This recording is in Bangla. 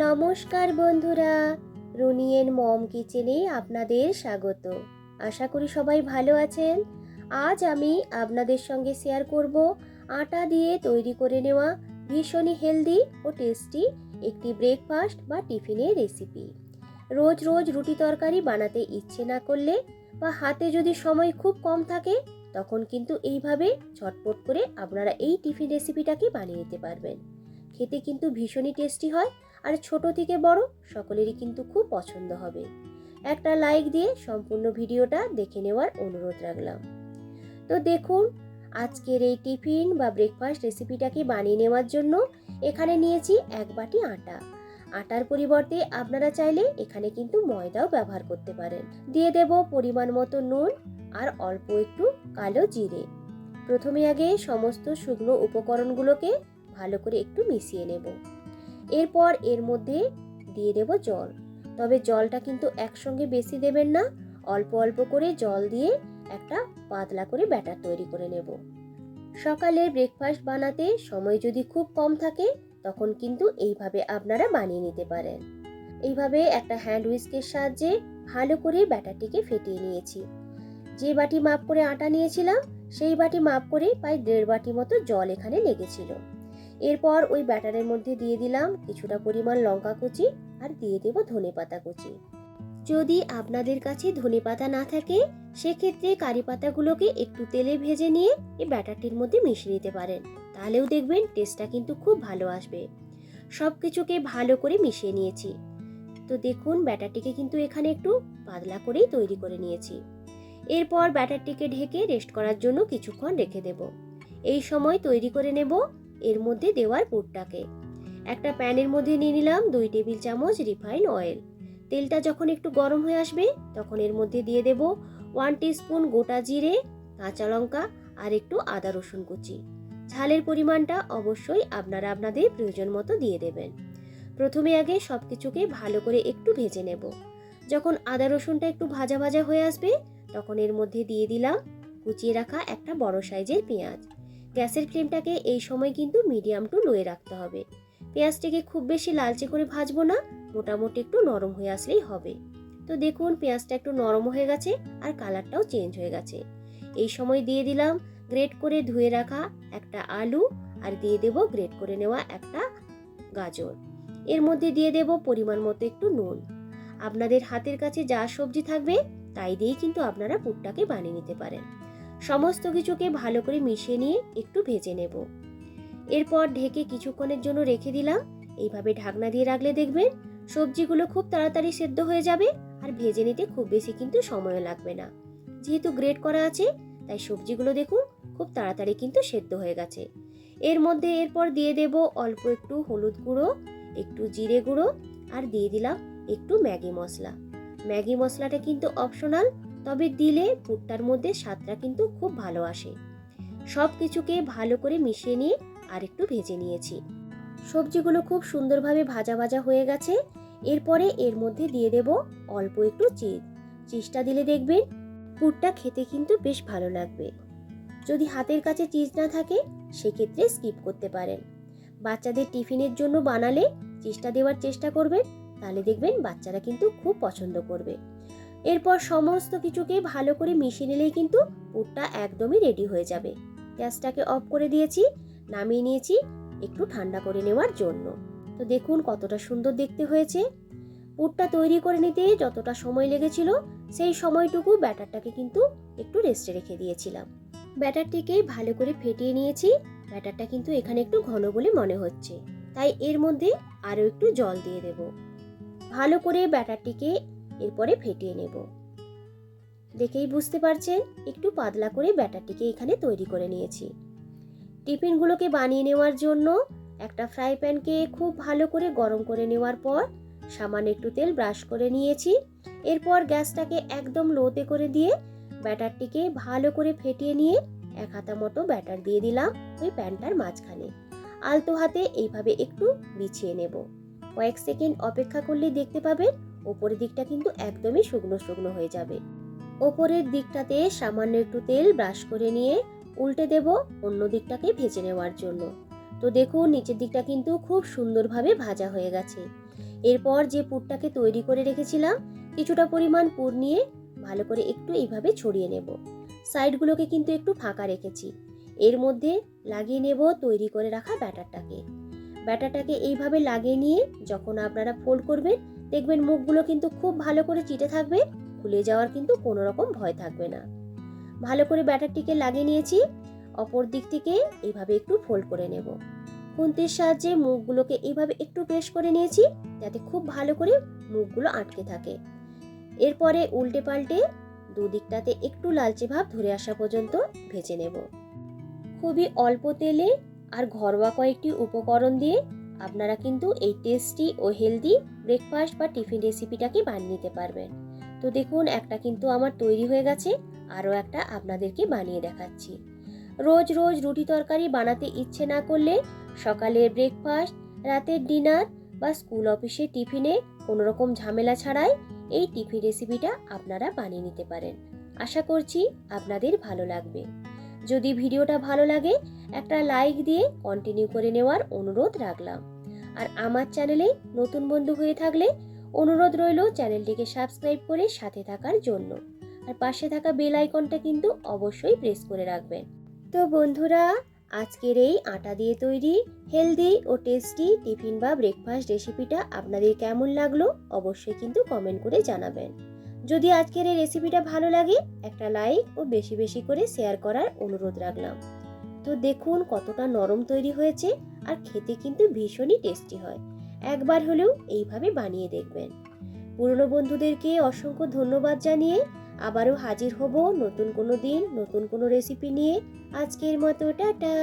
নমস্কার বন্ধুরা, রুনিয়ের মম কিচেনে আপনাদের স্বাগত। আশা করি সবাই ভালো আছেন। আজ আমি আপনাদের সঙ্গে শেয়ার করব আটা দিয়ে তৈরি করে নেওয়া ভীষণই হেলদি ও টেস্টি একটি ব্রেকফাস্ট বা টিফিনের রেসিপি। রোজ রোজ রুটি তরকারি বানাতে ইচ্ছে না করলে বা হাতে যদি সময় খুব কম থাকে, তখন কিন্তু এইভাবে ঝটপট করে আপনারা এই টিফিন রেসিপিটাকে বানিয়ে নিতে পারবেন। খেতে কিন্তু ভীষণই টেস্টি হয়, আর ছোট থেকে বড় সকলেরই কিন্তু খুব পছন্দ হবে। একটা লাইক দিয়ে সম্পূর্ণ ভিডিওটা দেখে নেওয়ার অনুরোধ রাখলাম। তো দেখুন, আজকের এই টিফিন বা ব্রেকফাস্ট রেসিপিটাকে বানিয়ে নেওয়ার জন্য এখানে নিয়েছি 1 বাটি আটা। আটার পরিবর্তে আপনারা চাইলে এখানে কিন্তু ময়দাও ব্যবহার করতে পারেন। দিয়ে দেব পরিমাণ মতো নুন আর অল্প একটু কালো জিরে। প্রথমে আগে সমস্ত শুকনো উপকরণগুলোকে ভালো করে একটু মিশিয়ে নেব। এরপর এর মধ্যে দিয়ে দেব জল। তবে জলটা কিন্তু একসঙ্গে বেশি দেবেন না, অল্প অল্প করে জল দিয়ে একটা পাতলা করে ব্যাটার তৈরি করে নেব। সকালের ব্রেকফাস্ট বানাতে সময় যদি খুব কম থাকে, তখন কিন্তু এইভাবে আপনারা বানিয়ে নিতে পারেন। এইভাবে একটা হ্যান্ড হুইস্কের সাহায্যে ভালো করে ব্যাটারটিকে ফেটিয়ে নিয়েছি। যে বাটি মাপ করে আটা নিয়েছিলাম, সেই বাটি মাপ করে প্রায় 1.5 বাটি মতো জল এখানে লেগেছিল। এরপর ওই ব্যাটারের মধ্যে দিয়ে দিলাম কিছুটা পরিমাণ লঙ্কা কুচি আর দিয়ে দেব ধনেপাতা কুচি। যদি আপনাদের কাছে ধনেপাতা না থাকে, সেক্ষেত্রে কারি পাতাগুলোকে একটু তেলে ভেজে নিয়ে এই ব্যাটারটির মধ্যে মিশিয়ে নিতে পারেন, তাহলেও দেখবেন টেস্টটা কিন্তু খুব ভালো আসবে। সব কিছুকে ভালো করে মিশিয়ে নিয়েছি। তো দেখুন, ব্যাটারটিকে কিন্তু এখানে একটু পাতলা করেই তৈরি করে নিয়েছি। এরপর ব্যাটারটিকে ঢেকে রেস্ট করার জন্য কিছুক্ষণ রেখে দেব। এই সময় তৈরি করে নেব এর মধ্যে দেওয়ার পুরটাকে। একটা প্যানের মধ্যে নিয়ে নিলাম 2 টেবিল চামচ রিফাইন অয়েল। তেলটা যখন একটু গরম হয়ে আসবে, তখন এর মধ্যে দিয়ে দেব 1 টিস্পুন গোটা জিরে, কাঁচা লঙ্কা আর একটু আদা রসুন কুচি। ঝালের পরিমাণটা অবশ্যই আপনারা আপনাদের প্রয়োজন মতো দিয়ে দেবেন। প্রথমে আগে সবকিছুকে ভালো করে একটু ভেজে নেব। যখন আদা রসুনটা একটু ভাজা ভাজা হয়ে আসবে, তখন এর মধ্যে দিয়ে দিলাম কুচিয়ে রাখা একটা বড় সাইজের পেঁয়াজ। গ্যাসের ফ্লেমটাকে এই সময় কিন্তু মিডিয়াম টু লোয়ে রাখতে হবে। পেঁয়াজটাকে খুব বেশি লালচে করে ভাজবো না, মোটামুটি একটু নরম হয়ে আসলেই হবে। তো দেখুন, পেঁয়াজটা একটু নরম হয়ে গেছে আর কালারটাও চেঞ্জ হয়ে গেছে। এই সময় দিয়ে দিলাম গ্রেট করে ধুয়ে রাখা একটা আলু আর দিয়ে দেব গ্রেট করে নেওয়া একটা গাজর। এর মধ্যে দিয়ে দেব পরিমাণ মতো একটু নুন। আপনাদের হাতের কাছে যা সবজি থাকবে তাই দিয়েই কিন্তু আপনারা পুরটাকে বানিয়ে নিতে পারেন। সমস্ত কিছুকে ভালো করে মিশিয়ে নিয়ে একটু ভেজে নেব। এরপর ঢেকে কিছুক্ষণের জন্য রেখে দিলাম। এইভাবে ঢাকনা দিয়ে রাখলে দেখবেন সবজিগুলো খুব তাড়াতাড়ি সেদ্ধ হয়ে যাবে, আর ভেজে নিতে খুব বেশি কিন্তু সময় লাগবে না। যেহেতু গ্রেট করা আছে, তাই সবজিগুলো দেখুন খুব তাড়াতাড়ি কিন্তু সেদ্ধ হয়ে গেছে। এর মধ্যে এরপর দিয়ে দেব অল্প একটু হলুদ গুঁড়ো, একটু জিরে গুঁড়ো আর দিয়ে দিলাম একটু ম্যাগি মশলা। ম্যাগি মশলাটা কিন্তু অপশনাল, তবে দিলে পুরটার মধ্যে স্বাদটা কিন্তু খুব ভালো আসে। সব কিছুকে ভালো করে মিশিয়ে নিয়ে আর একটু ভেজে নিয়েছি। সবজিগুলো খুব সুন্দরভাবে ভাজা ভাজা হয়ে গেছে। এরপরে এর মধ্যে দিয়ে দেব অল্প একটু চিজ। চিজটা দিলে দেখবেন পুরটা খেতে কিন্তু বেশ ভালো লাগবে। যদি হাতের কাছে চিজ না থাকে, সেক্ষেত্রে স্কিপ করতে পারেন। বাচ্চাদের টিফিনের জন্য বানালে চিজটা দেওয়ার চেষ্টা করবেন, তাহলে দেখবেন বাচ্চারা কিন্তু খুব পছন্দ করবে। এরপর সমস্ত কিছুকে ভালো করে মিশিয়ে নিলেই কিন্তু পুরটা একদমই রেডি হয়ে যাবে। গ্যাসটাকে অফ করে দিয়েছি, নামিয়ে নিয়েছি একটু ঠান্ডা করে নেওয়ার জন্য। তো দেখুন কতটা সুন্দর দেখতে হয়েছে। পুরটা তৈরি করে নিতে যতটা সময় লেগেছিল, সেই সময়টুকু ব্যাটারটাকে কিন্তু একটু রেস্টে রেখে দিয়েছিলাম। ব্যাটারটিকে ভালো করে ফেটিয়ে নিয়েছি। ব্যাটারটা কিন্তু এখানে একটু ঘন বলে মনে হচ্ছে, তাই এর মধ্যে আরও একটু জল দিয়ে দেব। ভালো করে ব্যাটারটিকে এরপরে ফেটিয়ে নেব। দেখেই বুঝতে পারছেন একটু পাতলা করে ব্যাটারটিকে এখানে তৈরি করে নিয়েছি। টিফিনগুলোকে বানিয়ে নেওয়ার জন্য একটা ফ্রাই প্যানকে খুব ভালো করে গরম করে নেওয়ার পর সামান্য একটু তেল ব্রাশ করে নিয়েছি। এরপর গ্যাসটাকে একদম লোতে করে দিয়ে ব্যাটারটিকে ভালো করে ফেটিয়ে নিয়ে 1 হাতা মতো ব্যাটার দিয়ে দিলাম ওই প্যানটার মাঝখানে। আলতো হাতে এইভাবে একটু বিছিয়ে নেব। কয়েক সেকেন্ড অপেক্ষা করলে দেখতে পাবেন ওপরের দিকটা কিন্তু একদমই শুকনো শুকনো হয়ে যাবে। ওপরের দিকটাতে সামান্য একটু তেল ব্রাশ করে নিয়ে উল্টে দেব অন্য দিকটাকে ভেজে নেওয়ার জন্য। তো দেখুন নিচের দিকটা কিন্তু খুব সুন্দরভাবে ভাজা হয়ে গেছে। এরপর যে পুরটাকে তৈরি করে রেখেছিলাম, কিছুটা পরিমাণ পুর নিয়ে ভালো করে একটু এইভাবে ছড়িয়ে নেব। সাইডগুলোকে কিন্তু একটু ফাঁকা রেখেছি। এর মধ্যে লাগিয়ে নেব তৈরি করে রাখা ব্যাটারটাকে এইভাবে লাগিয়ে নিয়ে যখন আপনারা ফোল্ড করবেন, দেখবেন মুখগুলো কিন্তু খুব ভালো করে চিটে থাকবে, খুলে যাওয়ার কিন্তু কোনো রকম ভয় থাকবে না। ভালো করে ব্যাটারটিকে লাগিয়ে নিয়েছি। অপর দিক থেকে এইভাবে একটু ফোল্ড করে নেব। খুন্তির সাহায্যে মুখগুলোকে এইভাবে একটু প্রেস করে নিয়েছি, যাতে খুব ভালো করে মুখগুলো আটকে থাকে। এরপরে উল্টে পাল্টে দুদিকটাতে একটু লালচে ভাব ধরে আসা পর্যন্ত ভেজে নেব। খুবই অল্প তেলে আর ঘরোয়া কয়েকটি উপকরণ দিয়ে আপনারা কিন্তু এই টেস্টি ও হেলদি ব্রেকফাস্ট বা টিফিন রেসিপিটাকে বানিয়ে নিতে পারবেন। তো দেখুন একটা কিন্তু আমার তৈরি হয়ে গেছে, আরও একটা আপনাদেরকে বানিয়ে দেখাচ্ছি। রোজ রোজ রুটি তরকারি বানাতে ইচ্ছে না করলে সকালের ব্রেকফাস্ট, রাতের ডিনার বা স্কুল অফিসের টিফিনে কোনো রকম ঝামেলা ছাড়াই এই টিফিন রেসিপিটা আপনারা বানিয়ে নিতে পারেন। আশা করছি আপনাদের ভালো লাগবে। যদি ভিডিওটা ভালো লাগে একটা লাইক দিয়ে কন্টিনিউ করে নেওয়ার অনুরোধ রাখলাম। আর আমার চ্যানেলে নতুন বন্ধু হয়ে থাকলে অনুরোধ রইল চ্যানেলটিকে সাবস্ক্রাইব করে সাথে থাকার জন্য। আর পাশে থাকা বেল আইকনটা কিন্তু অবশ্যই প্রেস করে রাখবেন। তো বন্ধুরা, আজকের এই আটা দিয়ে তৈরি হেলদি ও টেস্টি টিফিন বা ব্রেকফাস্ট রেসিপিটা আপনাদের কেমন লাগলো অবশ্যই কিন্তু কমেন্ট করে জানাবেন। যদি আজকের এই রেসিপিটা ভালো লাগে একটা লাইক ও বেশি বেশি করে শেয়ার করার অনুরোধ রাখলাম। তো দেখুন কতটা নরম তৈরি হয়েছে, আর খেতে কিন্তু ভীষণই টেস্টি হয়। একবার হলেও এইভাবে বানিয়ে দেখবেন। পুরনো বন্ধুদেরকে অসংখ্য ধন্যবাদ জানিয়ে আবারও হাজির হব নতুন কোনো দিন নতুন কোনো রেসিপি নিয়ে। আজকের মতো টাটা।